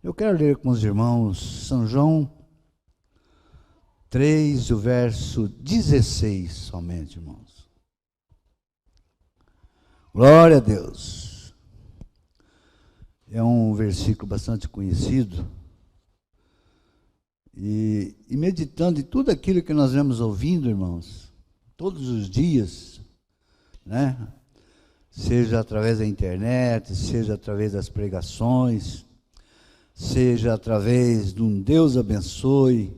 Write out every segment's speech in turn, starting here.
Eu quero ler com os irmãos São João 3, o verso 16 somente, irmãos. Glória a Deus. É um versículo bastante conhecido. E meditando em tudo aquilo que nós vemos ouvindo, irmãos, todos os dias, né? Seja através da internet, seja através das pregações, seja através de um Deus abençoe,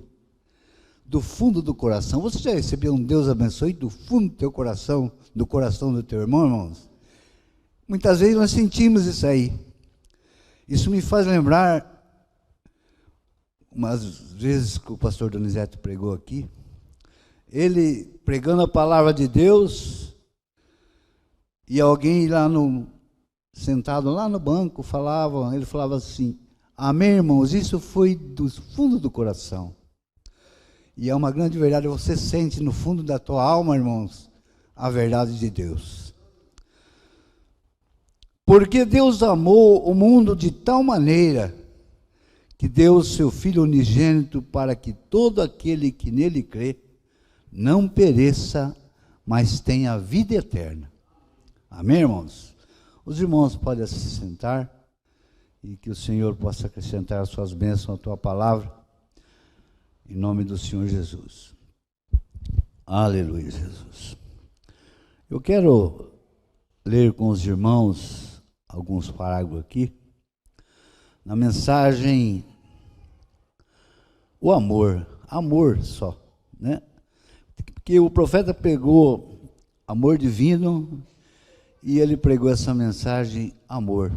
do fundo do coração. Você já recebeu um Deus abençoe do fundo do teu coração, do coração do teu irmão, irmãos? Muitas vezes nós sentimos isso aí. Isso me faz lembrar, umas vezes que o pastor Donizete pregou aqui, ele pregando a palavra de Deus, e alguém lá sentado lá no banco ele falava assim: amém, irmãos, isso foi do fundo do coração. E é uma grande verdade, você sente no fundo da tua alma, irmãos, a verdade de Deus. Porque Deus amou o mundo de tal maneira que deu o seu Filho unigênito para que todo aquele que nele crê não pereça, mas tenha a vida eterna. Amém, irmãos? Os irmãos podem se sentar e que o Senhor possa acrescentar as suas bênçãos à tua palavra, em nome do Senhor Jesus. Aleluia, Jesus. Eu quero ler com os irmãos alguns parágrafos aqui, na mensagem o amor só, né? Porque o profeta pegou amor divino e ele pregou essa mensagem amor.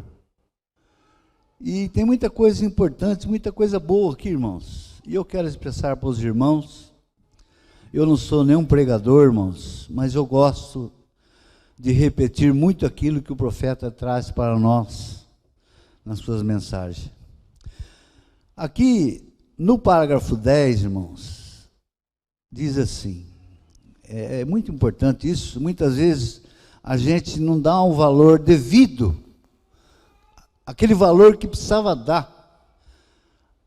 E tem muita coisa importante, muita coisa boa aqui, irmãos. E eu quero expressar para os irmãos, eu não sou nenhum pregador, irmãos, mas eu gosto de repetir muito aquilo que o profeta traz para nós nas suas mensagens. Aqui, no parágrafo 10, irmãos, diz assim, é muito importante isso, muitas vezes a gente não dá um valor devido, aquele valor que precisava dar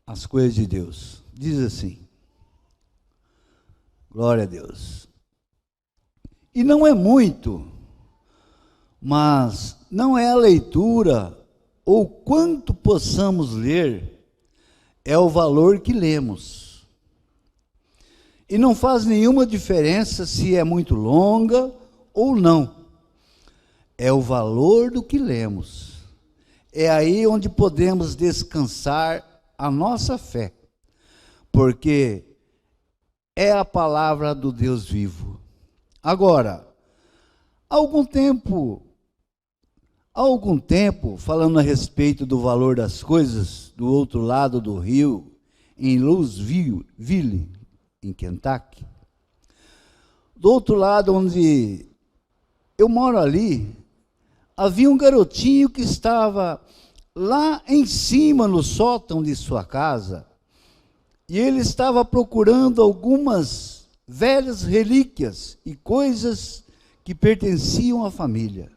às coisas de Deus. Diz assim, glória a Deus. E não é muito, mas não é a leitura ou quanto possamos ler, é o valor que lemos. E não faz nenhuma diferença se é muito longa ou não. É o valor do que lemos. É aí onde podemos descansar a nossa fé, porque é a palavra do Deus vivo. Agora, há algum tempo, falando a respeito do valor das coisas, do outro lado do rio, em Louisville, em Kentucky, do outro lado onde eu moro ali, havia um garotinho que estava lá em cima no sótão de sua casa, e ele estava procurando algumas velhas relíquias e coisas que pertenciam à família.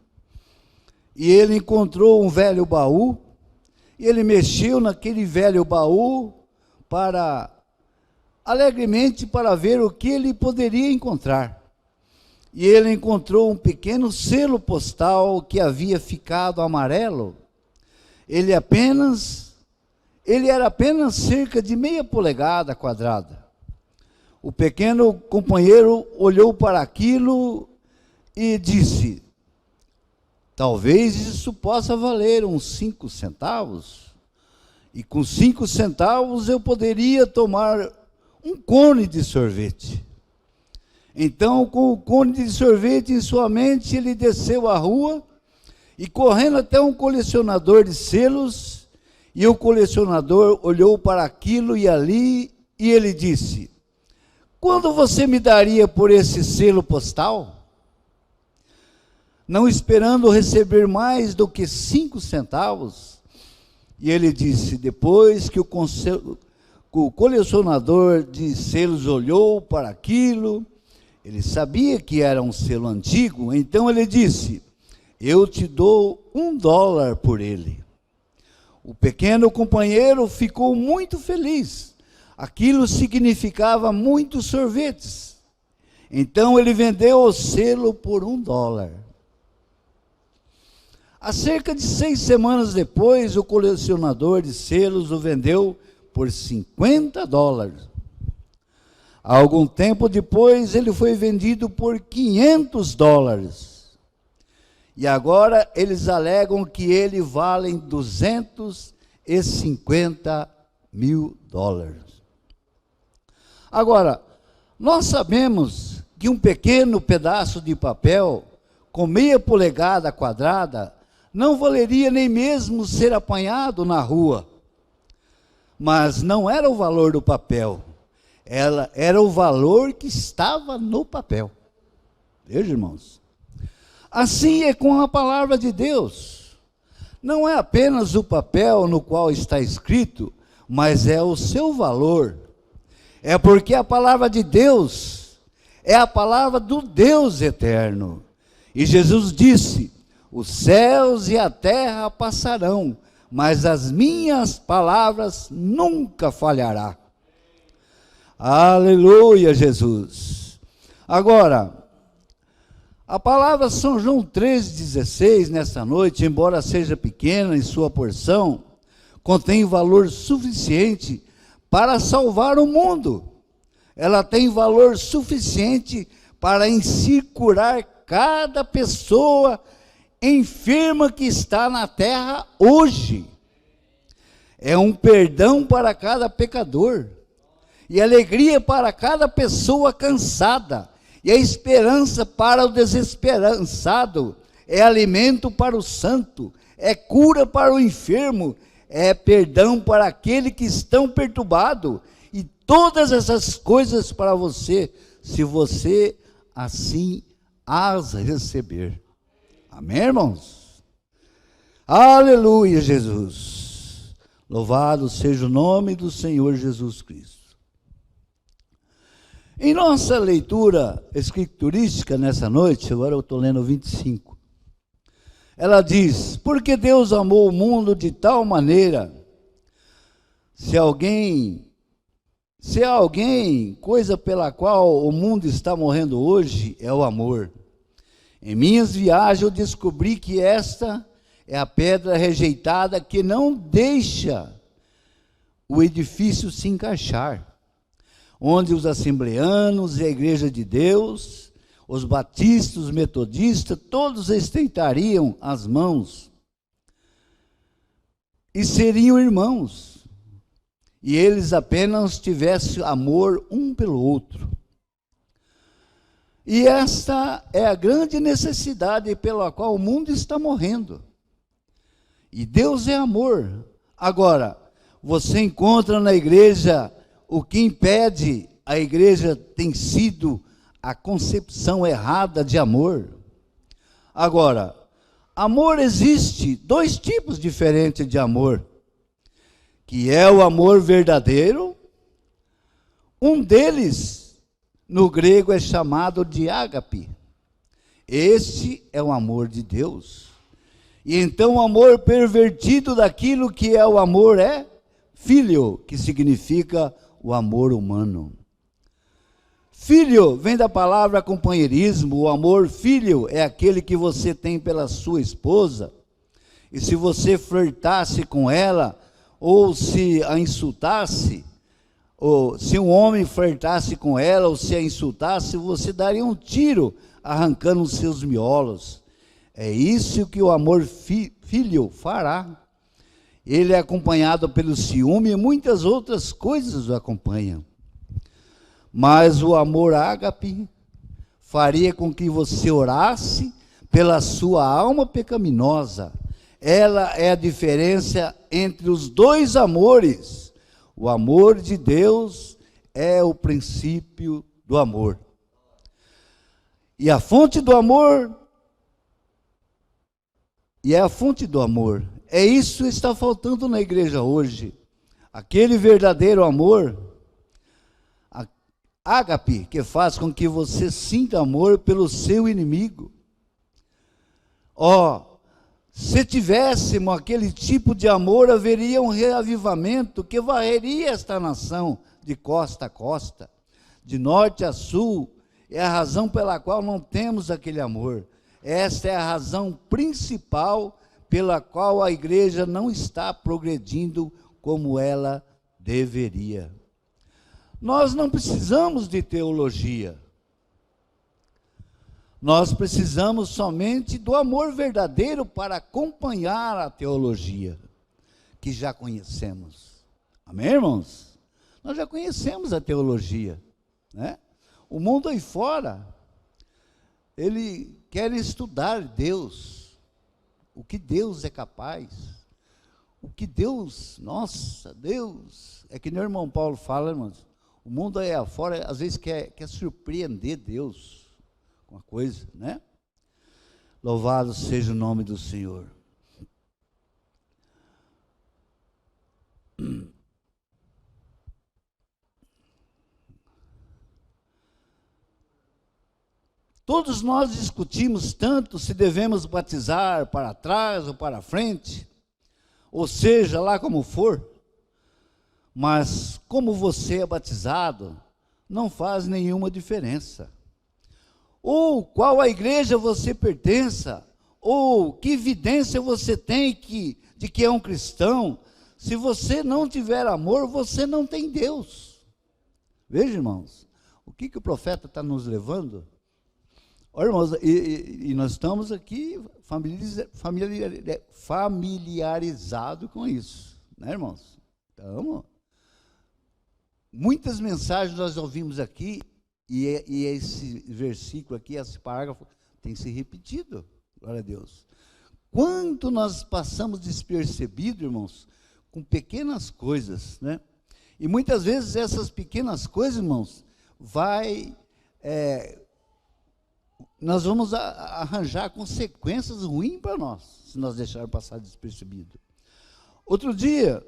E ele encontrou um velho baú, e ele mexeu naquele velho baú alegremente para ver o que ele poderia encontrar. E ele encontrou um pequeno selo postal que havia ficado amarelo. Ele era apenas cerca de meia polegada quadrada. O pequeno companheiro olhou para aquilo e disse: talvez isso possa valer uns 5 centavos. E com 5 centavos eu poderia tomar um cone de sorvete. Então, com o cone de sorvete em sua mente, ele desceu a rua e correndo até um colecionador de selos, e o colecionador olhou para aquilo e ali, e ele disse: quando você me daria por esse selo postal? Não esperando receber mais do que 5 centavos. E ele disse, depois que o colecionador de selos olhou para aquilo, ele sabia que era um selo antigo, então ele disse: eu te dou $1 por ele. O pequeno companheiro ficou muito feliz. Aquilo significava muitos sorvetes. Então ele vendeu o selo por $1. Há cerca de 6 semanas depois, o colecionador de selos o vendeu por $50. Há algum tempo depois, ele foi vendido por $500. E agora eles alegam que ele vale $250 mil. Agora, nós sabemos que um pequeno pedaço de papel com meia polegada quadrada não valeria nem mesmo ser apanhado na rua. Mas não era o valor do papel, era o valor que estava no papel. Veja, irmãos. Assim é com a palavra de Deus. Não é apenas o papel no qual está escrito, mas é o seu valor. É porque a palavra de Deus é a palavra do Deus eterno. E Jesus disse: os céus e a terra passarão, mas as minhas palavras nunca falhará. Aleluia, Jesus. Agora, a palavra São João 3,16, nessa noite, embora seja pequena em sua porção, contém valor suficiente para salvar o mundo. Ela tem valor suficiente para em si curar cada pessoa enferma que está na terra hoje. É um perdão para cada pecador, e alegria para cada pessoa cansada, e a esperança para o desesperançado, é alimento para o santo, é cura para o enfermo, é perdão para aquele que estão perturbado, e todas essas coisas para você, se você assim as receber. Amém, irmãos? Aleluia, Jesus. Louvado seja o nome do Senhor Jesus Cristo. Em nossa leitura escriturística nessa noite, agora eu estou lendo 25, ela diz: porque Deus amou o mundo de tal maneira, se há alguém, coisa pela qual o mundo está morrendo hoje, é o amor. Em minhas viagens eu descobri que esta é a pedra rejeitada que não deixa o edifício se encaixar, onde os assembleanos e a igreja de Deus, os batistas, os metodistas, todos estreitariam as mãos e seriam irmãos, e eles apenas tivessem amor um pelo outro. E esta é a grande necessidade pela qual o mundo está morrendo. E Deus é amor. Agora, você encontra na igreja o que impede a igreja tem sido a concepção errada de amor. Agora, amor existe 2 tipos diferentes de amor, que é o amor verdadeiro. Um deles, no grego, é chamado de ágape. Este é o amor de Deus. E então o amor pervertido daquilo que é o amor é filho, que significa o amor humano. Filho vem da palavra companheirismo. O amor filho é aquele que você tem pela sua esposa, e se você flertasse com ela, ou se a insultasse, ou se um homem flertasse com ela, ou se a insultasse, você daria um tiro arrancando os seus miolos. É isso que o amor filho fará. Ele é acompanhado pelo ciúme e muitas outras coisas o acompanham. Mas o amor ágape faria com que você orasse pela sua alma pecaminosa. Ela é a diferença entre os 2 amores. O amor de Deus é o princípio do amor. E a fonte do amor, é isso que está faltando na igreja hoje. Aquele verdadeiro amor, ágape, que faz com que você sinta amor pelo seu inimigo. Se tivéssemos aquele tipo de amor, haveria um reavivamento que varreria esta nação de costa a costa, de norte a sul. É a razão pela qual não temos aquele amor. Esta é a razão principal pela qual a igreja não está progredindo como ela deveria. Nós não precisamos de teologia. Nós precisamos somente do amor verdadeiro para acompanhar a teologia que já conhecemos. Amém, irmãos? Nós já conhecemos a teologia, né? O mundo aí fora, ele quer estudar Deus, o que Deus é capaz, o que Deus, nossa, Deus, é que nem o irmão Paulo fala, irmãos, o mundo aí afora, às vezes quer surpreender Deus com a coisa, né? Louvado seja o nome do Senhor. Todos nós discutimos tanto se devemos batizar para trás ou para frente, ou seja, lá como for, mas como você é batizado, não faz nenhuma diferença. Ou qual a igreja você pertença, ou que evidência você tem de que é um cristão, se você não tiver amor, você não tem Deus. Veja, irmãos, o que o profeta está nos levando? Olha, irmãos, e nós estamos aqui familiarizados com isso, né, irmãos? Então, muitas mensagens nós ouvimos aqui, e esse versículo aqui, esse parágrafo, tem se repetido, glória a Deus. Quanto nós passamos despercebido, irmãos, com pequenas coisas, né? E muitas vezes essas pequenas coisas, irmãos, nós vamos arranjar consequências ruins para nós, se nós deixarmos passar despercebido. Outro dia,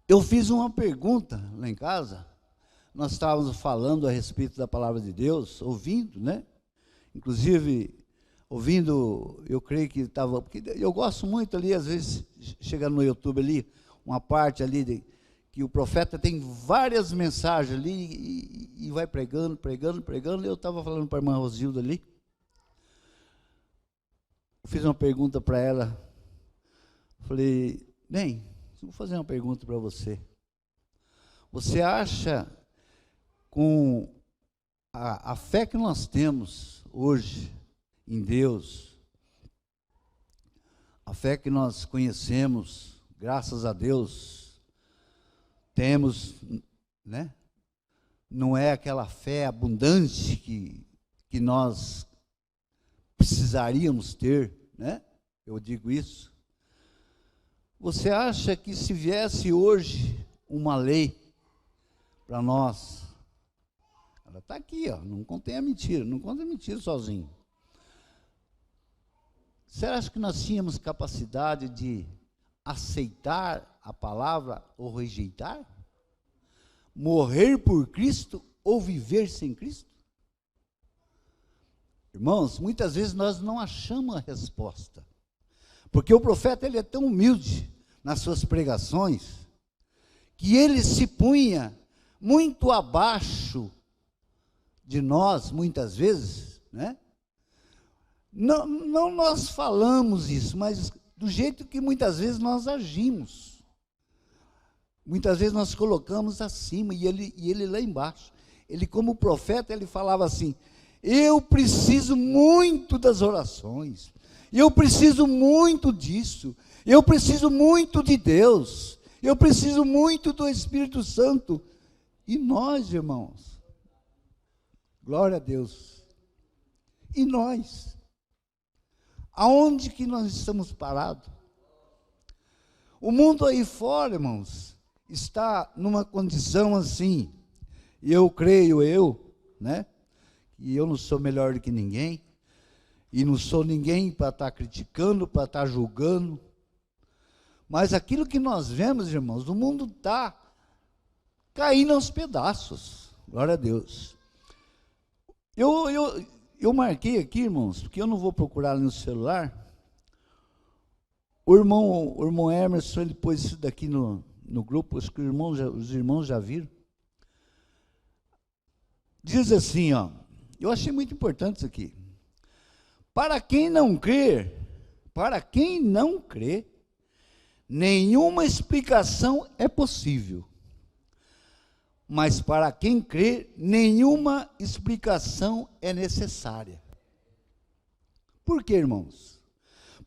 eu fiz uma pergunta lá em casa, nós estávamos falando a respeito da palavra de Deus, ouvindo, né? Inclusive, ouvindo, eu creio que estava, porque eu gosto muito ali, às vezes, chegando no YouTube ali, uma parte ali, que o profeta tem várias mensagens ali, e vai pregando, e eu estava falando para a irmã Rosilda ali, eu fiz uma pergunta para ela, falei, bem, vou fazer uma pergunta para você. Você acha, com a fé que nós temos hoje em Deus, a fé que nós conhecemos, graças a Deus, temos, né? Não é aquela fé abundante que nós precisaríamos ter, né? Eu digo isso. Você acha que se viesse hoje uma lei para nós, ela está aqui, ó, não contém a mentira, não conta a mentira sozinho. Você acha que nós tínhamos capacidade de aceitar a palavra ou rejeitar? Morrer por Cristo ou viver sem Cristo? Irmãos, muitas vezes nós não achamos a resposta, porque o profeta ele é tão humilde nas suas pregações, que ele se punha muito abaixo de nós, muitas vezes, né? Não nós falamos isso, mas do jeito que muitas vezes nós agimos. Muitas vezes nós colocamos acima e ele lá embaixo. Ele, como profeta, ele falava assim, eu preciso muito das orações, eu preciso muito disso, eu preciso muito de Deus, eu preciso muito do Espírito Santo. E nós, irmãos, glória a Deus, e nós, aonde que nós estamos parados? O mundo aí fora, irmãos, está numa condição assim, e eu creio, né, e eu não sou melhor do que ninguém, e não sou ninguém para estar criticando, para estar julgando, mas aquilo que nós vemos, irmãos, o mundo está caindo aos pedaços, glória a Deus. Eu marquei aqui, irmãos, porque eu não vou procurar no celular, O irmão Emerson, ele pôs isso daqui no grupo, acho que os irmãos já viram. Diz assim, ó, eu achei muito importante isso aqui. Para quem não crê, nenhuma explicação é possível. Mas para quem crê, nenhuma explicação é necessária. Por quê, irmãos?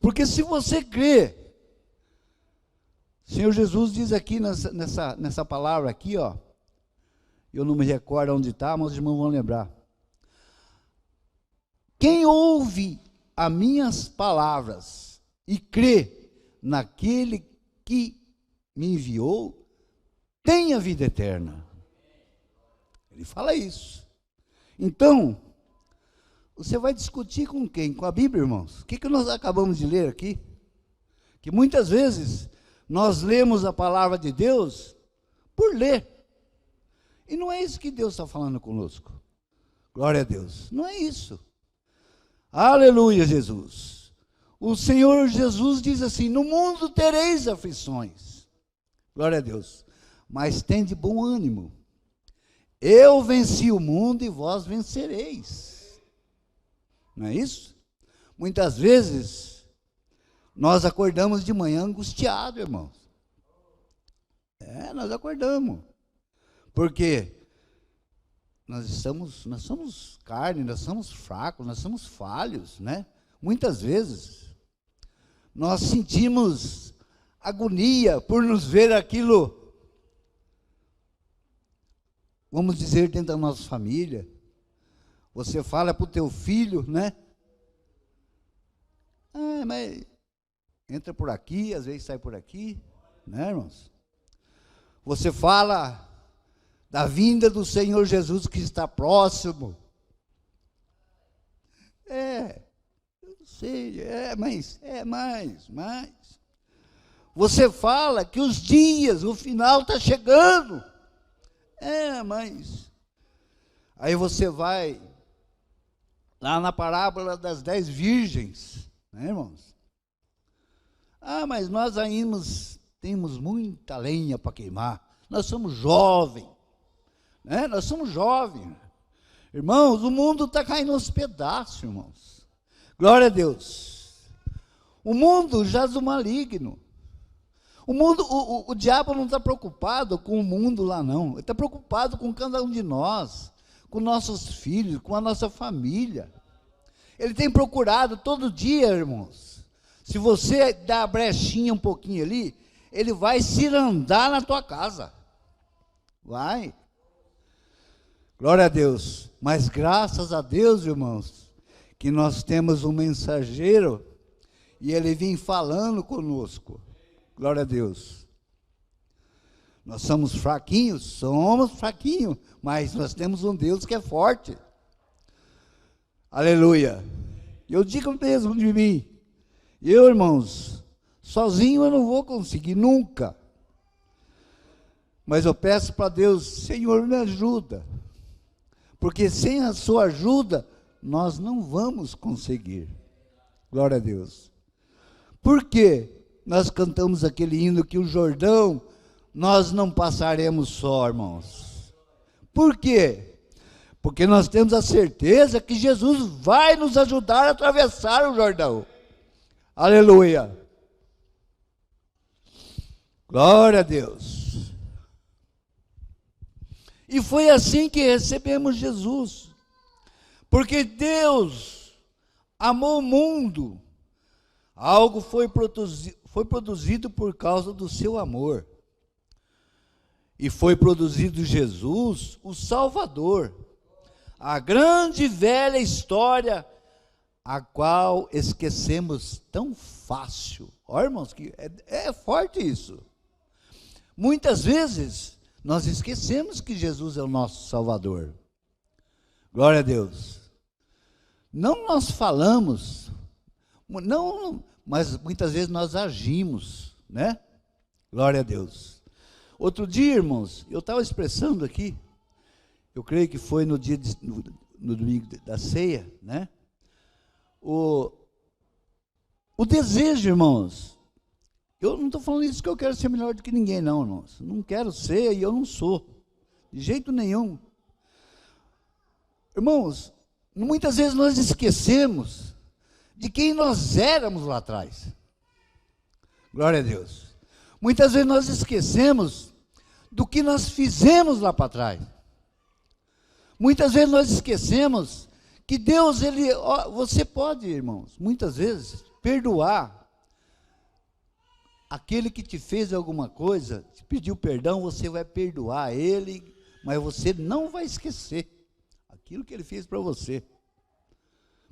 Porque se você crê, o Senhor Jesus diz aqui nessa palavra aqui, ó, eu não me recordo onde está, mas os irmãos vão lembrar. Quem ouve as minhas palavras e crê naquele que me enviou, tem a vida eterna. Ele fala isso. Então, você vai discutir com quem? Com a Bíblia, irmãos? O que nós acabamos de ler aqui? Que muitas vezes nós lemos a palavra de Deus por ler. E não é isso que Deus está falando conosco. Glória a Deus. Não é isso. Aleluia, Jesus. O Senhor Jesus diz assim: no mundo tereis aflições. Glória a Deus. Mas tende bom ânimo. Eu venci o mundo e vós vencereis. Não é isso? Muitas vezes, nós acordamos de manhã angustiados, irmãos. Nós acordamos. Porque nós somos carne, nós somos fracos, nós somos falhos, né? Muitas vezes, nós sentimos agonia por nos ver aquilo, vamos dizer, dentro da nossa família. Você fala para o teu filho, né? Mas entra por aqui, às vezes sai por aqui, né, irmãos? Você fala da vinda do Senhor Jesus que está próximo. Eu sei, mas você fala que os dias, o final está chegando. Mas aí você vai lá na parábola das 10 virgens, né, irmãos? Mas nós ainda temos muita lenha para queimar. Nós somos jovens, né? Nós somos jovens. Irmãos, o mundo está caindo aos pedaços, irmãos. Glória a Deus. O mundo jaz do maligno. O diabo não está preocupado com o mundo lá, não. Ele está preocupado com cada um de nós, com nossos filhos, com a nossa família. Ele tem procurado todo dia, irmãos. Se você dá a brechinha um pouquinho ali, ele vai cirandar na tua casa. Vai. Glória a Deus. Mas graças a Deus, irmãos, que nós temos um mensageiro e ele vem falando conosco. Glória a Deus. Nós somos fraquinhos, mas nós temos um Deus que é forte. Aleluia. Eu digo mesmo de mim, irmãos, sozinho eu não vou conseguir nunca. Mas eu peço para Deus: Senhor, me ajuda. Porque sem a sua ajuda, nós não vamos conseguir. Glória a Deus. Por quê? Nós cantamos aquele hino que o Jordão nós não passaremos só, irmãos. Por quê? Porque nós temos a certeza que Jesus vai nos ajudar a atravessar o Jordão. Aleluia. Glória a Deus. E foi assim que recebemos Jesus. Porque Deus amou o mundo. Algo foi produzido por causa do seu amor. E foi produzido Jesus, o Salvador. A grande e velha história, a qual esquecemos tão fácil. Olha, irmãos, que é forte isso. Muitas vezes, nós esquecemos que Jesus é o nosso Salvador. Glória a Deus. Não nós falamos, não, mas muitas vezes nós agimos, né? Glória a Deus. Outro dia, irmãos, eu estava expressando aqui, eu creio que foi no domingo da ceia, né? O desejo, irmãos, Eu não estou falando isso que eu quero ser melhor do que ninguém, não, irmãos. Não quero ser e eu não sou. De jeito nenhum. Irmãos, muitas vezes nós esquecemos de quem nós éramos lá atrás. Glória a Deus. Muitas vezes nós esquecemos do que nós fizemos lá para trás. Muitas vezes nós esquecemos que Deus, você pode, irmãos, muitas vezes, perdoar aquele que te fez alguma coisa, te pediu perdão, você vai perdoar ele, mas você não vai esquecer aquilo que ele fez para você.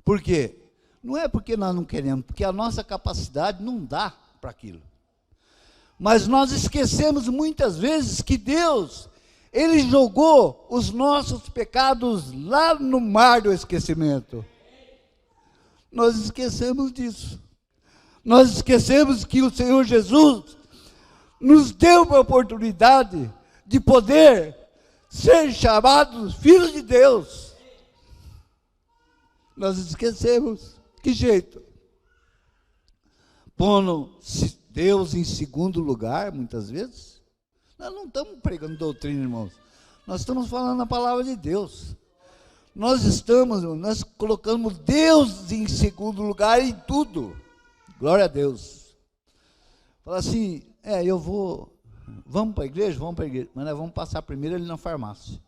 Por quê? Não é porque nós não queremos, porque a nossa capacidade não dá para aquilo. Mas nós esquecemos muitas vezes que Deus, Ele jogou os nossos pecados lá no mar do esquecimento. Nós esquecemos disso. Nós esquecemos que o Senhor Jesus nos deu uma oportunidade de poder ser chamados filhos de Deus. Nós esquecemos. Que jeito? Pondo Deus em segundo lugar, muitas vezes. Nós não estamos pregando doutrina, irmãos. Nós estamos falando a palavra de Deus. Nós colocamos Deus em segundo lugar em tudo. Glória a Deus. Fala assim, vamos para a igreja? Vamos para a igreja, mas nós vamos passar primeiro ali na farmácia.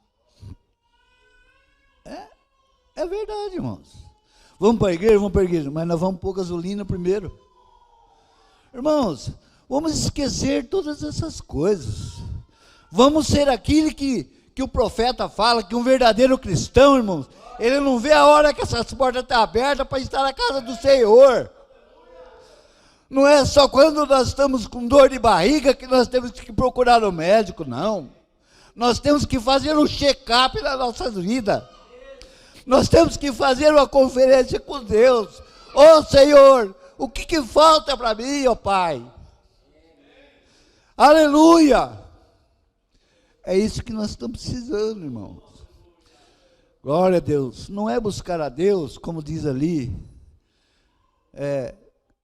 É verdade, irmãos. Vamos para a igreja, mas nós vamos pôr gasolina primeiro. Irmãos, vamos esquecer todas essas coisas. Vamos ser aquele que o profeta fala, que um verdadeiro cristão, irmãos, ele não vê a hora que essas portas estão abertas para estar na casa do Senhor. Não é só quando nós estamos com dor de barriga que nós temos que procurar o médico, não. Nós temos que fazer um check-up na nossa vida. Nós temos que fazer uma conferência com Deus. Ô Senhor, o que falta para mim, ó Pai? Aleluia! É isso que nós estamos precisando, irmãos. Glória a Deus. Não é buscar a Deus, como diz ali,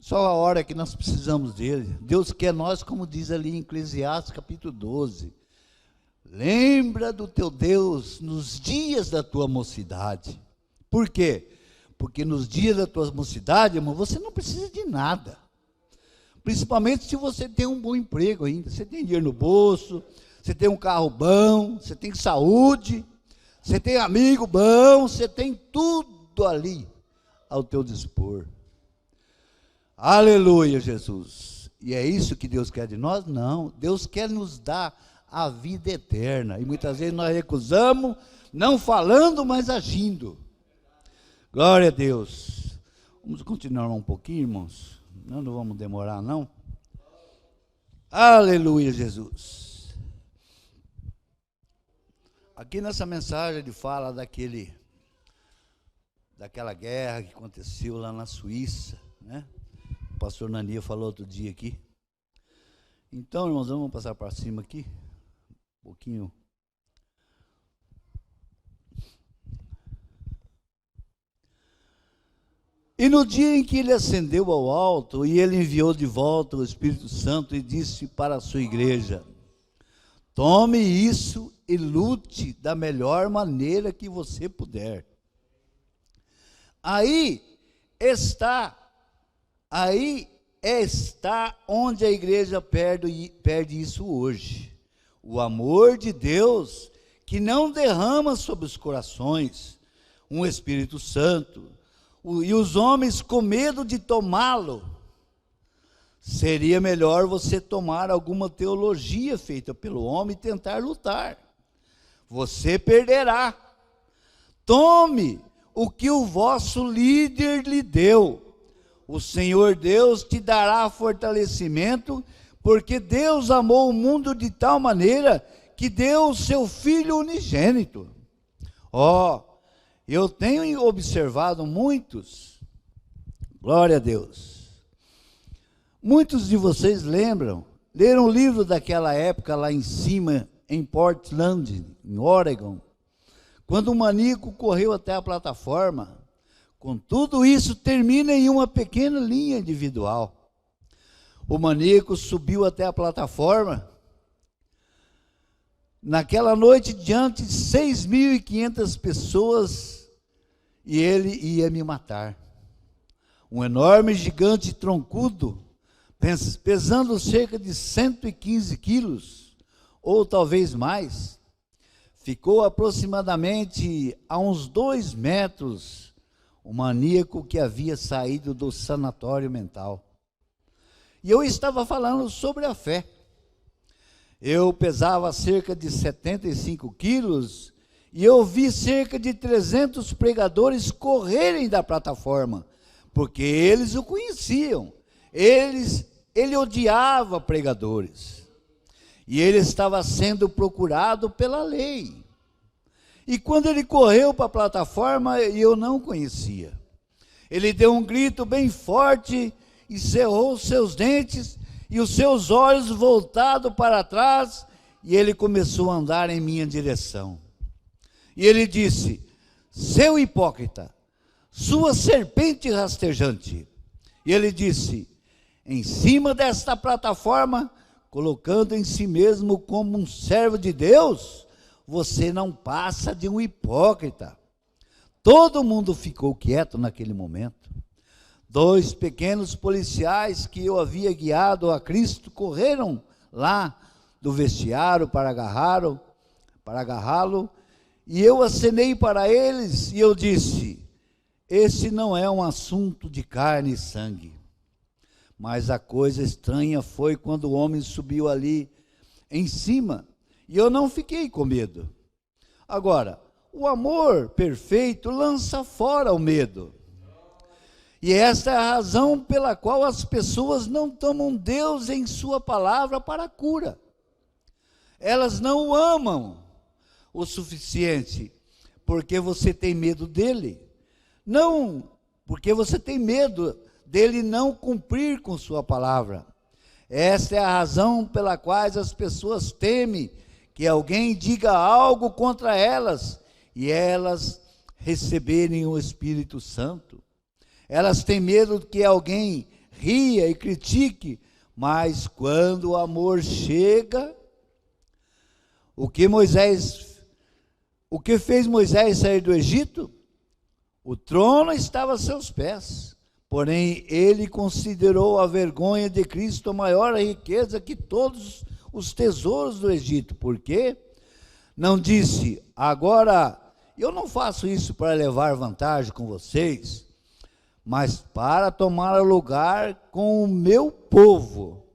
só a hora que nós precisamos dele. Deus quer nós, como diz ali em Eclesiastes capítulo 12. Lembra do teu Deus nos dias da tua mocidade. Por quê? Porque nos dias da tua mocidade, irmão, você não precisa de nada. Principalmente se você tem um bom emprego ainda. Você tem dinheiro no bolso, você tem um carro bom, você tem saúde, você tem amigo bom, você tem tudo ali ao teu dispor. Aleluia, Jesus. E é isso que Deus quer de nós? Não. Deus quer nos dar a vida eterna. E muitas vezes nós recusamos, não falando, mas agindo. Glória a Deus. Vamos continuar um pouquinho, irmãos? Não vamos demorar, não. Aleluia, Jesus. Aqui nessa mensagem ele fala daquela guerra que aconteceu lá na Suíça, né? O pastor Nania falou outro dia aqui. Então, irmãos, vamos passar para cima aqui. Um pouquinho. E no dia em que ele ascendeu ao alto, e ele enviou de volta o Espírito Santo e disse para a sua igreja: tome isso e lute da melhor maneira que você puder. Aí está onde a igreja perde isso hoje. O amor de Deus, que não derrama sobre os corações um Espírito Santo, e os homens com medo de tomá-lo. Seria melhor você tomar alguma teologia feita pelo homem e tentar lutar. Você perderá. Tome o que o vosso líder lhe deu. O Senhor Deus te dará fortalecimento, porque Deus amou o mundo de tal maneira que deu o seu Filho unigênito. Eu tenho observado muitos, glória a Deus, muitos de vocês leram um livro daquela época lá em cima, em Portland, em Oregon, quando um maníaco correu até a plataforma. Com tudo isso, termina em uma pequena linha individual. o maníaco subiu até a plataforma. Naquela noite, diante de 6.500 pessoas, e ele ia me matar. Um enorme gigante troncudo, pesando cerca de 115 quilos, ou talvez mais, ficou aproximadamente a uns 2 metros, o maníaco que havia saído do sanatório mental. E eu estava falando sobre a fé. Eu pesava cerca de 75 quilos e eu vi cerca de 300 pregadores correrem da plataforma, porque eles o conheciam. Ele odiava pregadores. E ele estava sendo procurado pela lei. E quando ele correu para a plataforma, eu não conhecia. Ele deu um grito bem forte e cerrou seus dentes e os seus olhos voltados para trás, e ele começou a andar em minha direção. E ele disse: seu hipócrita, sua serpente rastejante. E ele disse: em cima desta plataforma, colocando em si mesmo como um servo de Deus, você não passa de um hipócrita. Todo mundo ficou quieto naquele momento. 2 pequenos policiais que eu havia guiado a Cristo correram lá do vestiário para agarrá-lo, e eu acenei para eles e eu disse: esse não é um assunto de carne e sangue. Mas a coisa estranha foi quando o homem subiu ali em cima, e eu não fiquei com medo. Agora, o amor perfeito lança fora o medo. E esta é a razão pela qual as pessoas não tomam Deus em sua palavra para a cura. Elas não o amam o suficiente, porque você tem medo dele. Não, porque você tem medo dele não cumprir com sua palavra. Esta é a razão pela qual as pessoas temem que alguém diga algo contra elas e elas receberem o Espírito Santo. Elas têm medo que alguém ria e critique, mas quando o amor chega, o que fez Moisés sair do Egito? O trono estava a seus pés, porém ele considerou a vergonha de Cristo a maior riqueza que todos os tesouros do Egito. Por quê? Não disse: agora eu não faço isso para levar vantagem com vocês, mas para tomar lugar com o meu povo.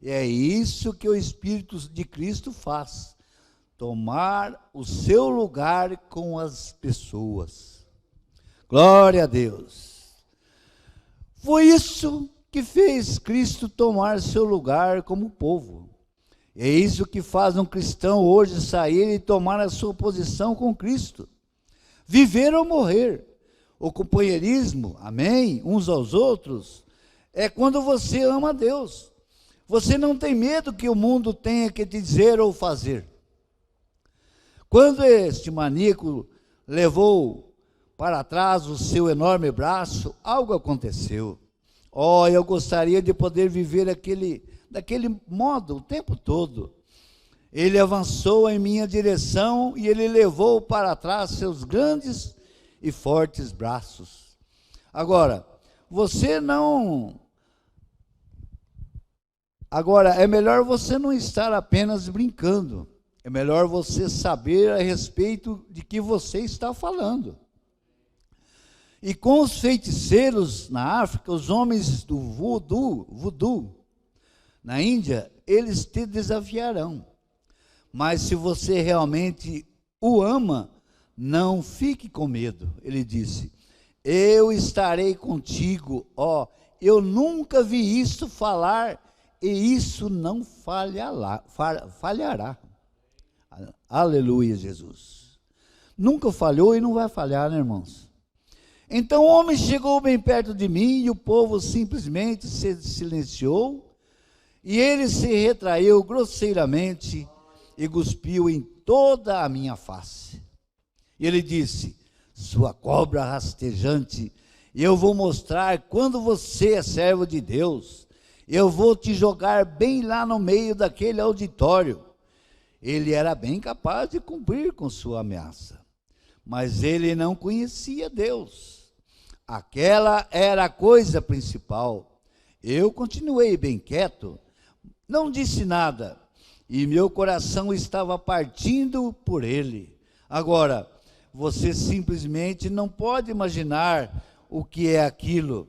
E é isso que o Espírito de Cristo faz: tomar o seu lugar com as pessoas. Glória a Deus. Foi isso que fez Cristo tomar seu lugar como povo. É isso que faz um cristão hoje sair e tomar a sua posição com Cristo. Viver ou morrer. O companheirismo, amém, uns aos outros, é quando você ama a Deus. Você não tem medo que o mundo tenha que te dizer ou fazer. Quando este maníaco levou para trás o seu enorme braço, algo aconteceu. Eu gostaria de poder viver daquele modo o tempo todo. Ele avançou em minha direção e ele levou para trás seus grandes e fortes braços. Agora, é melhor você não estar apenas brincando. É melhor você saber a respeito de que você está falando. E com os feiticeiros na África, os homens do voodoo, na Índia, eles te desafiarão. Mas se você realmente o ama, não fique com medo. Ele disse: eu estarei contigo, eu nunca vi isso falar, e isso não falhará. Aleluia, Jesus. Nunca falhou e não vai falhar, né, irmãos? Então o homem chegou bem perto de mim, e o povo simplesmente se silenciou, e ele se retraiu grosseiramente, e cuspiu em toda a minha face. E ele disse: sua cobra rastejante, eu vou mostrar quando você é servo de Deus. Eu vou te jogar bem lá no meio daquele auditório. Ele era bem capaz de cumprir com sua ameaça, mas ele não conhecia Deus. Aquela era a coisa principal. Eu continuei bem quieto, não disse nada, e meu coração estava partindo por ele. Agora, você simplesmente não pode imaginar o que é aquilo.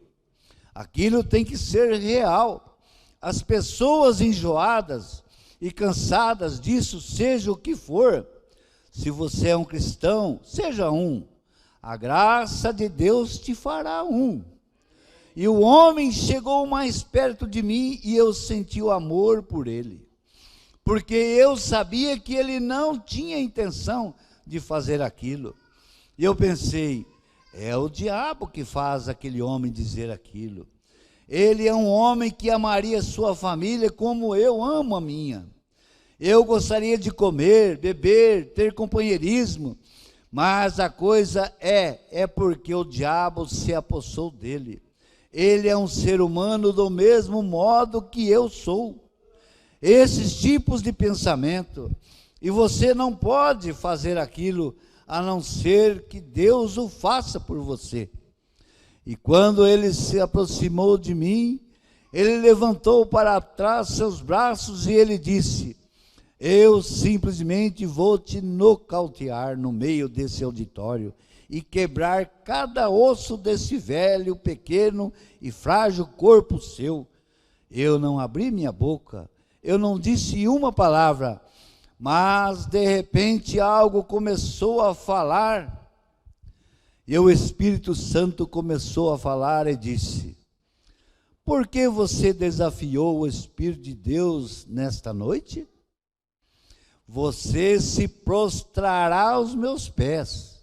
Aquilo tem que ser real. As pessoas enjoadas e cansadas disso, seja o que for, se você é um cristão, seja um. A graça de Deus te fará um. E o homem chegou mais perto de mim e eu senti o amor por ele, porque eu sabia que ele não tinha intenção de fazer aquilo. E eu pensei, é o diabo que faz aquele homem dizer aquilo. Ele é um homem que amaria sua família como eu amo a minha. Eu gostaria de comer, beber, ter companheirismo, mas a coisa é porque o diabo se apossou dele. Ele é um ser humano do mesmo modo que eu sou. Esses tipos de pensamento, e você não pode fazer aquilo a não ser que Deus o faça por você. E quando ele se aproximou de mim, ele levantou para trás seus braços e ele disse: eu simplesmente vou te nocautear no meio desse auditório e quebrar cada osso desse velho, pequeno e frágil corpo seu. Eu não abri minha boca, eu não disse uma palavra, mas de repente algo começou a falar, e o Espírito Santo começou a falar e disse: por que você desafiou o Espírito de Deus nesta noite? Você se prostrará aos meus pés.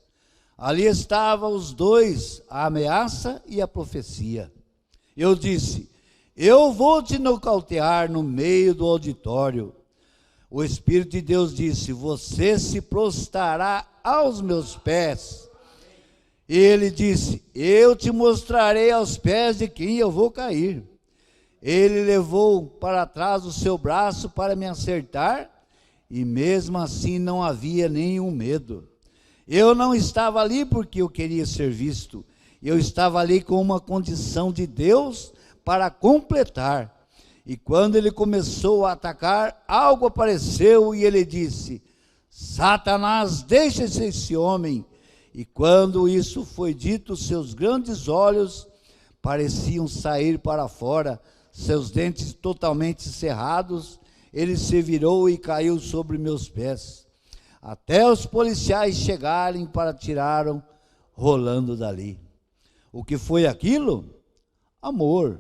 Ali estavam os dois, a ameaça e a profecia. Eu disse: eu vou te nocautear no meio do auditório. O Espírito de Deus disse: você se prostrará aos meus pés. E ele disse: eu te mostrarei aos pés de quem eu vou cair. Ele levou para trás o seu braço para me acertar, e mesmo assim não havia nenhum medo. Eu não estava ali porque eu queria ser visto. Eu estava ali com uma condição de Deus para completar. E quando ele começou a atacar, algo apareceu e ele disse: Satanás, deixa esse homem. E quando isso foi dito, seus grandes olhos pareciam sair para fora, seus dentes totalmente cerrados. Ele se virou e caiu sobre meus pés, até os policiais chegarem para tirá-lo rolando dali. O que foi aquilo? Amor.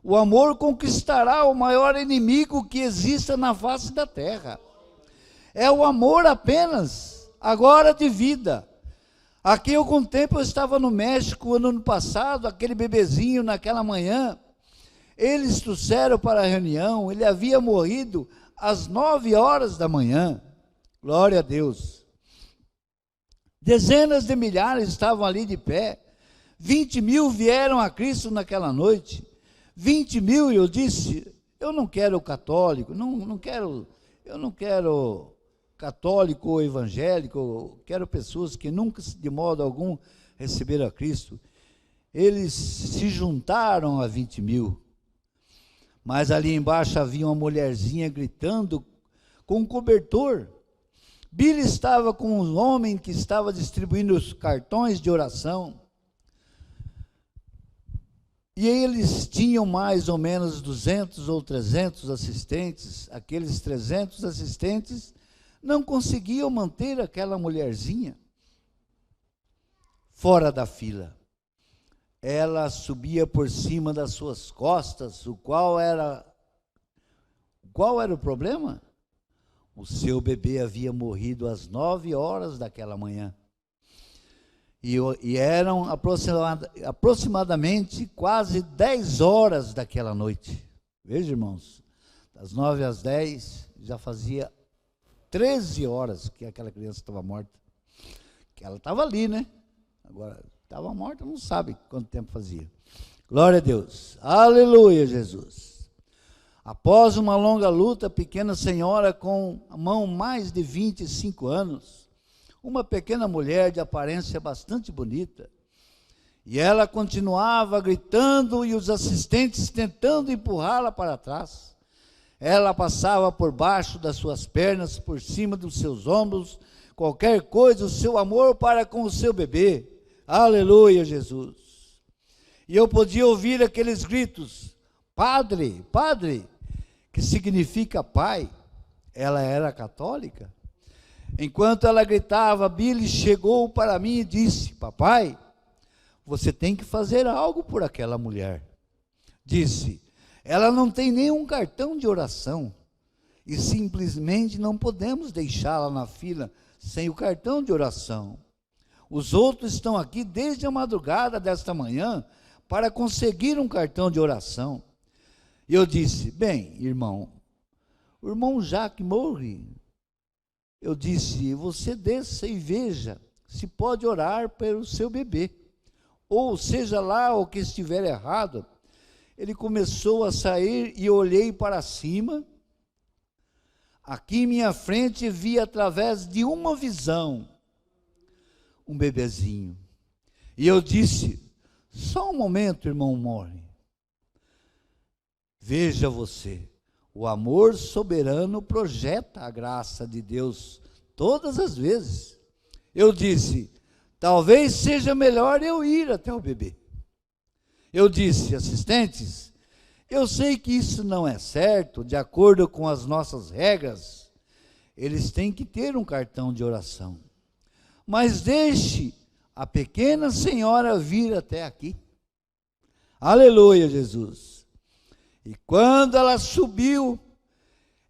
O amor conquistará o maior inimigo que exista na face da terra. É o amor apenas, agora de vida. Aqui algum tempo eu estava no México, ano passado, aquele bebezinho naquela manhã, eles trouxeram para a reunião, ele havia morrido às 9 horas da manhã, glória a Deus. Dezenas de milhares estavam ali de pé, 20 mil vieram a Cristo naquela noite, 20 mil, eu disse, eu não quero católico, eu não quero católico ou evangélico, eu quero pessoas que nunca, de modo algum, receberam a Cristo. Eles se juntaram a 20 mil, mas ali embaixo havia uma mulherzinha gritando com um cobertor. Billy estava com um homem que estava distribuindo os cartões de oração, e eles tinham mais ou menos 200 ou 300 assistentes. Aqueles 300 assistentes não conseguiam manter aquela mulherzinha fora da fila. Ela subia por cima das suas costas. Qual era o problema? O seu bebê havia morrido às 9 horas daquela manhã. E eram aproximadamente quase 10 horas daquela noite. Veja, irmãos, das 9 às 10, já fazia 13 horas que aquela criança estava morta. Que ela estava ali, né? Agora, estava morta, não sabe quanto tempo fazia. Glória a Deus. Aleluia, Jesus. Após uma longa luta, a pequena senhora, com a mão mais de 25 anos, uma pequena mulher de aparência bastante bonita, e ela continuava gritando e os assistentes tentando empurrá-la para trás. Ela passava por baixo das suas pernas, por cima dos seus ombros, qualquer coisa, o seu amor para com o seu bebê. Aleluia, Jesus. E eu podia ouvir aqueles gritos: Padre, Padre, que significa pai. Ela era católica. Enquanto ela gritava, Billy chegou para mim e disse: Papai, você tem que fazer algo por aquela mulher. Disse: ela não tem nenhum cartão de oração e simplesmente não podemos deixá-la na fila sem o cartão de oração. Os outros estão aqui desde a madrugada desta manhã para conseguir um cartão de oração. E eu disse: bem, irmão, o irmão Jacques morre. Eu disse: você desça e veja se pode orar pelo seu bebê, ou seja lá o que estiver errado. Ele começou a sair e eu olhei para cima. Aqui em minha frente vi através de uma visão um bebezinho. E eu disse: só um momento, irmão Morre. Veja você, o amor soberano projeta a graça de Deus todas as vezes. Eu disse: talvez seja melhor eu ir até o bebê. Eu disse: assistentes, eu sei que isso não é certo, de acordo com as nossas regras, eles têm que ter um cartão de oração. Mas deixe a pequena senhora vir até aqui. Aleluia, Jesus. E quando ela subiu,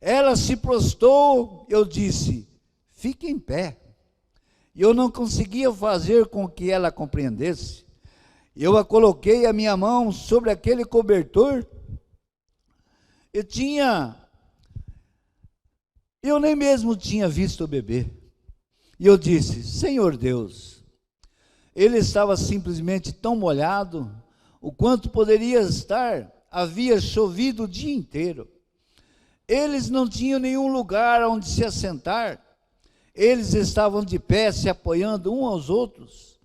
ela se prostrou, eu disse: fique em pé. E eu não conseguia fazer com que ela compreendesse. Eu coloquei a minha mão sobre aquele cobertor. Eu nem mesmo tinha visto o bebê. E eu disse: Senhor Deus, ele estava simplesmente tão molhado, o quanto poderia estar, havia chovido o dia inteiro. Eles não tinham nenhum lugar onde se assentar. Eles estavam de pé, se apoiando uns aos outros,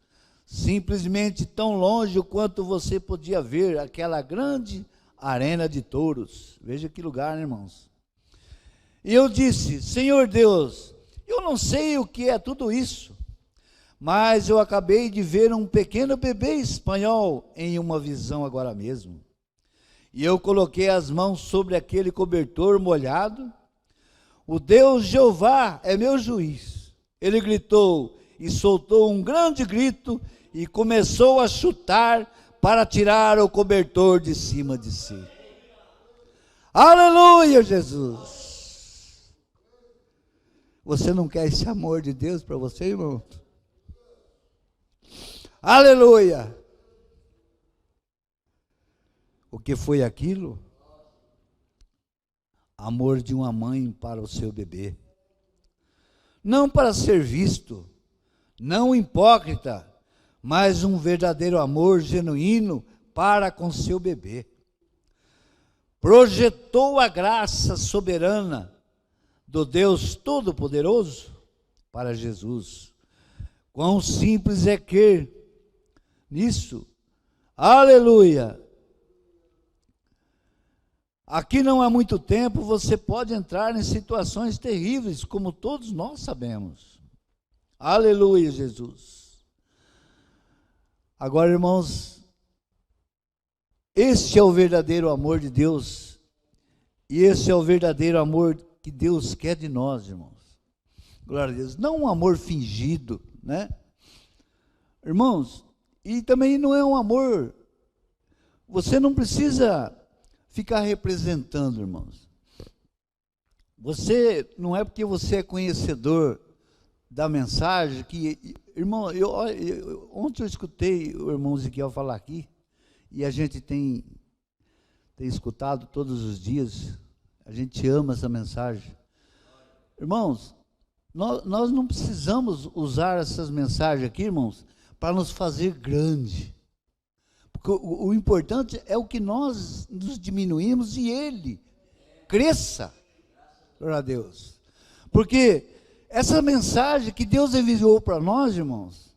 simplesmente tão longe o quanto você podia ver aquela grande arena de touros. Veja que lugar, né, irmãos? E eu disse: Senhor Deus, eu não sei o que é tudo isso, mas eu acabei de ver um pequeno bebê espanhol em uma visão agora mesmo. E eu coloquei as mãos sobre aquele cobertor molhado. O Deus Jeová é meu juiz. Ele gritou e soltou um grande grito e começou a chutar para tirar o cobertor de cima de si. Aleluia, Jesus! Você não quer esse amor de Deus para você, irmão? Aleluia! O que foi aquilo? Amor de uma mãe para o seu bebê. Não para ser visto, não hipócrita, mas um verdadeiro amor genuíno para com seu bebê. Projetou a graça soberana do Deus Todo-Poderoso para Jesus. Quão simples é crer nisso. Aleluia! Aqui não há muito tempo você pode entrar em situações terríveis, como todos nós sabemos. Aleluia, Jesus. Agora, irmãos, este é o verdadeiro amor de Deus, e esse é o verdadeiro amor que Deus quer de nós, irmãos. Glória a Deus. Não um amor fingido, né? Irmãos, e também não é um amor, você não precisa ficar representando, irmãos. Você, não é porque você é conhecedor da mensagem que, irmão, ontem eu escutei o irmão Ezequiel falar aqui, e a gente tem escutado todos os dias, a gente ama essa mensagem. Irmãos, nós não precisamos usar essas mensagens aqui, irmãos, para nos fazer grande. Porque o importante é o que nós nos diminuímos e Ele cresça. Glória a Deus. Porque essa mensagem que Deus enviou para nós, irmãos,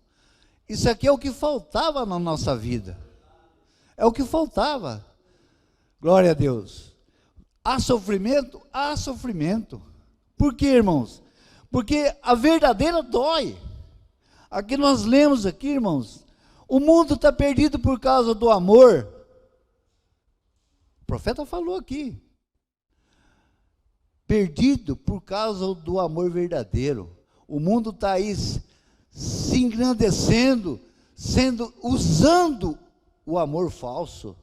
isso aqui é o que faltava na nossa vida. É o que faltava. Glória a Deus. Há sofrimento? Há sofrimento. Por quê, irmãos? Porque a verdadeira dói. Aqui nós lemos aqui, irmãos, o mundo está perdido por causa do amor. O profeta falou aqui. Perdido por causa do amor verdadeiro. O mundo está aí se engrandecendo, usando o amor falso.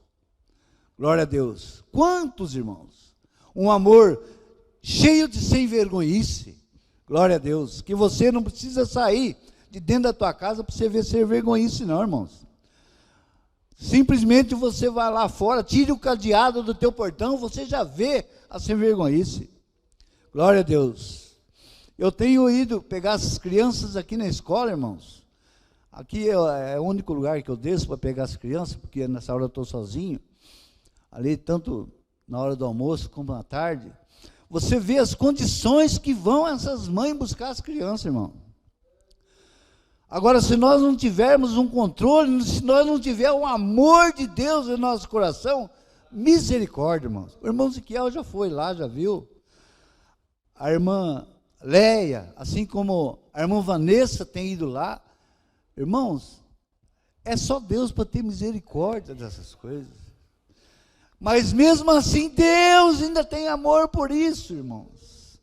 Glória a Deus. Quantos, irmãos? Um amor cheio de sem vergonhice. Glória a Deus. Que você não precisa sair de dentro da tua casa para você ver sem vergonhice, não, irmãos. Simplesmente você vai lá fora, tire o cadeado do teu portão, você já vê a sem vergonhice. Glória a Deus. Eu tenho ido pegar as crianças aqui na escola, irmãos. Aqui é o único lugar que eu desço para pegar as crianças, porque nessa hora eu estou sozinho. Ali, tanto na hora do almoço como à tarde. Você vê as condições que vão essas mães buscar as crianças, irmão. Agora, se nós não tivermos um controle, se nós não tivermos o amor de Deus em nosso coração, misericórdia, irmãos. O irmão Ezequiel já foi lá, já viu. A irmã Leia, assim como a irmã Vanessa tem ido lá. Irmãos, é só Deus para ter misericórdia dessas coisas. Mas mesmo assim, Deus ainda tem amor por isso, irmãos.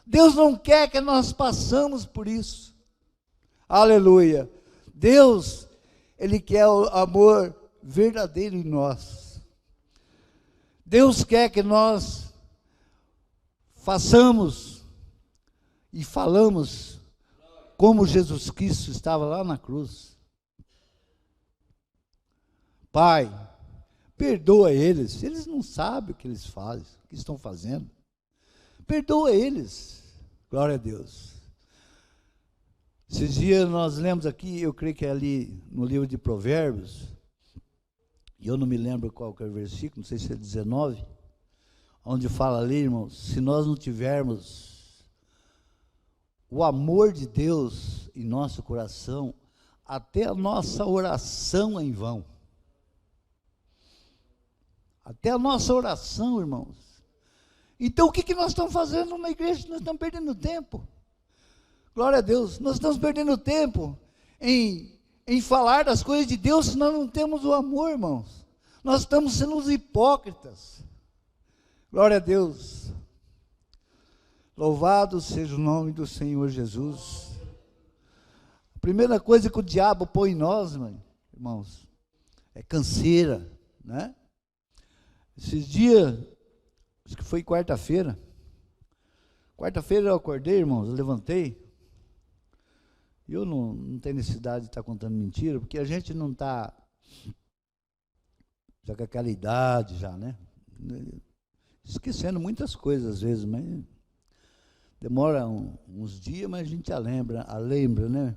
Deus não quer que nós passamos por isso. Aleluia. Deus, Ele quer o amor verdadeiro em nós. Deus quer que nós façamos e falamos como Jesus Cristo estava lá na cruz. Pai, perdoa eles não sabem o que eles fazem, o que estão fazendo. Perdoa eles. Glória a Deus. Esses dias nós lemos aqui, eu creio que é ali no livro de Provérbios, e eu não me lembro qual que é o versículo, não sei se é 19, onde fala ali, irmãos, se nós não tivermos o amor de Deus em nosso coração, até a nossa oração é em vão. Até a nossa oração, irmãos. Então o que nós estamos fazendo na igreja? Nós estamos perdendo tempo. Glória a Deus. Nós estamos perdendo tempo em falar das coisas de Deus se nós não temos o amor, irmãos. Nós estamos sendo os hipócritas. Glória a Deus. Louvado seja o nome do Senhor Jesus. A primeira coisa que o diabo põe em nós, irmãos, é canseira, né? Esses dias, acho que foi quarta-feira. Quarta-feira eu acordei, irmãos, eu levantei. E eu não tenho necessidade de estar contando mentira, porque a gente não está já com aquela idade, já, né? Esquecendo muitas coisas às vezes, mas demora uns dias, mas a gente lembra, né?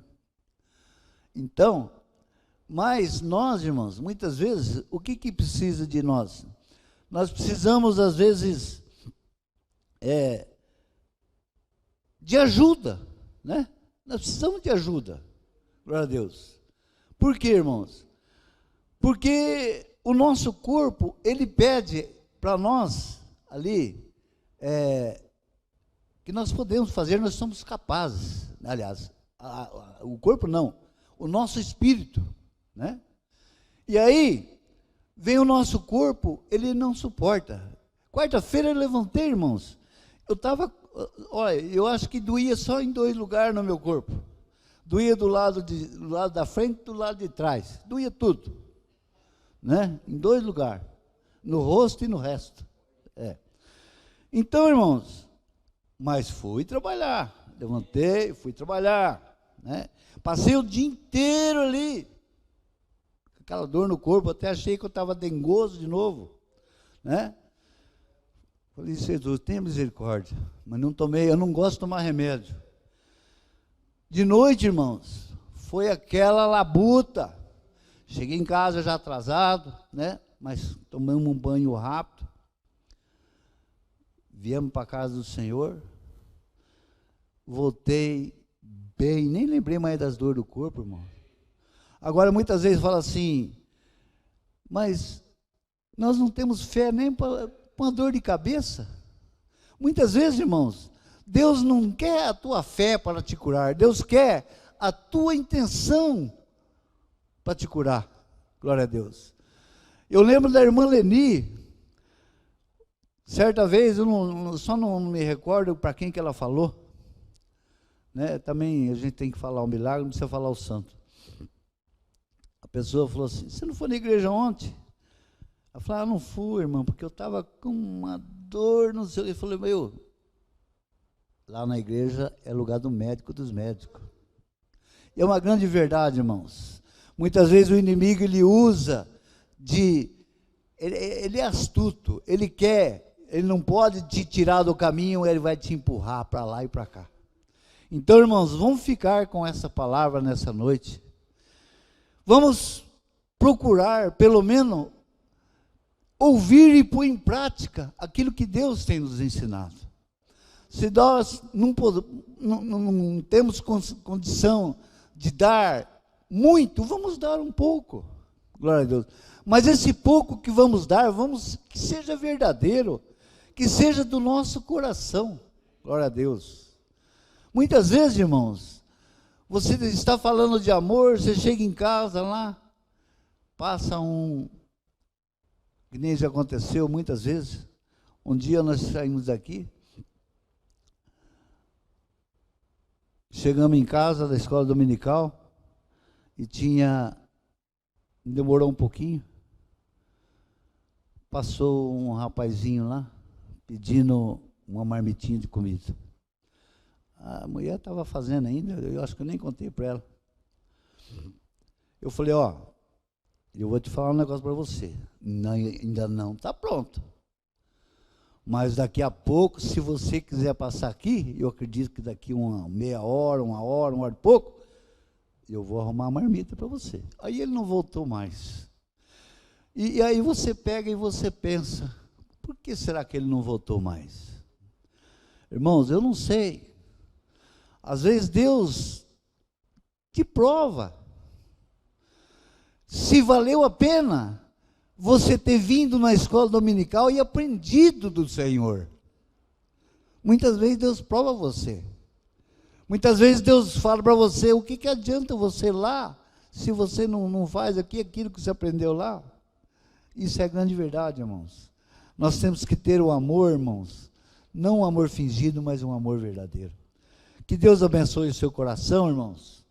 Então, mas nós, irmãos, muitas vezes, o que precisa de nós? Nós precisamos, às vezes, de ajuda, né? Nós precisamos de ajuda, glória a Deus. Por quê, irmãos? Porque o nosso corpo, ele pede para nós, ali, que nós podemos fazer, nós somos capazes, aliás, o corpo não, o nosso espírito, né? E aí, vem o nosso corpo, ele não suporta. Quarta-feira eu levantei, irmãos, eu acho que doía só em 2 lugares no meu corpo. Doía do lado da frente e do lado de trás. Doía tudo, né? Em 2 lugares. No rosto e no resto. Então, irmãos, mas fui trabalhar. Levantei, fui trabalhar, né? Passei o dia inteiro ali, com aquela dor no corpo, até achei que eu estava dengoso de novo, né? Falei, Jesus, tenha misericórdia, mas não tomei, eu não gosto de tomar remédio. De noite, irmãos, foi aquela labuta. Cheguei em casa já atrasado, né? Mas tomamos um banho rápido. viemos para a casa do Senhor, voltei bem, nem lembrei mais das dores do corpo, irmão. Agora, muitas vezes fala assim, mas nós não temos fé nem para uma dor de cabeça. Muitas vezes, irmãos, Deus não quer a tua fé para te curar, Deus quer a tua intenção para te curar. Glória a Deus. Eu lembro da irmã Leni, certa vez, só não me recordo para quem que ela falou, né? Também a gente tem que falar o milagre, não precisa falar o santo. A pessoa falou assim, você não foi na igreja ontem? Ela falou, não fui, irmão, porque eu estava com uma dor, não sei o que. Eu falei, lá na igreja é lugar do médico dos médicos. E é uma grande verdade, irmãos. Muitas vezes o inimigo, ele usa ele é astuto, ele não pode te tirar do caminho, ele vai te empurrar para lá e para cá. Então, irmãos, vamos ficar com essa palavra nessa noite. Vamos procurar, pelo menos, ouvir e pôr em prática aquilo que Deus tem nos ensinado. Se nós não temos condição de dar muito, vamos dar um pouco, glória a Deus. Mas esse pouco que vamos dar, que seja verdadeiro, que seja do nosso coração, glória a Deus. Muitas vezes, irmãos, você está falando de amor, você chega em casa lá, passa que nem já aconteceu muitas vezes. Um dia nós saímos daqui, chegamos em casa da escola dominical e demorou um pouquinho, passou um rapazinho lá pedindo uma marmitinha de comida. A mulher estava fazendo ainda, eu acho que eu nem contei para ela. Eu falei, eu vou te falar um negócio para você, ainda não está pronto. Mas daqui a pouco, se você quiser passar aqui, eu acredito que daqui uma meia hora, uma hora e pouco, eu vou arrumar uma marmita para você. Aí ele não voltou mais. E aí você pega e você pensa, por que será que ele não voltou mais? Irmãos, eu não sei. Às vezes Deus te prova. Se valeu a pena você ter vindo na escola dominical e aprendido do Senhor. Muitas vezes Deus prova você. Muitas vezes Deus fala para você, o que adianta você ir lá, se você não faz aquilo que você aprendeu lá? Isso é grande verdade, irmãos. Nós temos que ter o amor, irmãos, não um amor fingido, mas um amor verdadeiro. Que Deus abençoe o seu coração, irmãos.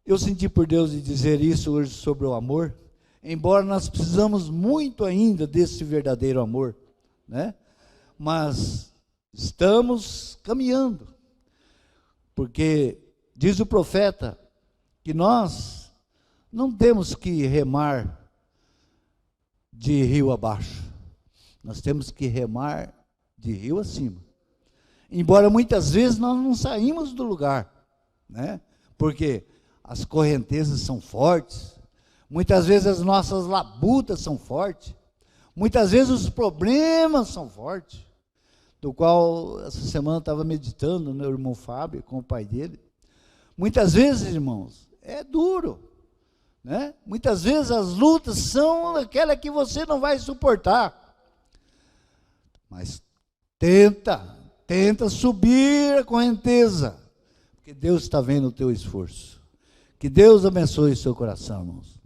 Eu senti por Deus de dizer isso hoje sobre o amor, embora nós precisamos muito ainda desse verdadeiro amor, né? Mas estamos caminhando, porque diz o profeta que nós não temos que remar de rio abaixo, nós temos que remar de rio acima. Embora muitas vezes nós não saímos do lugar, né? Porque as correntezas são fortes, muitas vezes as nossas labutas são fortes, muitas vezes os problemas são fortes, do qual essa semana eu estava meditando, meu irmão Fábio, com o pai dele. Muitas vezes, irmãos, é duro, né? Muitas vezes as lutas são aquelas que você não vai suportar, mas tenta subir a correnteza, porque Deus está vendo o teu esforço. Que Deus abençoe o seu coração, irmãos.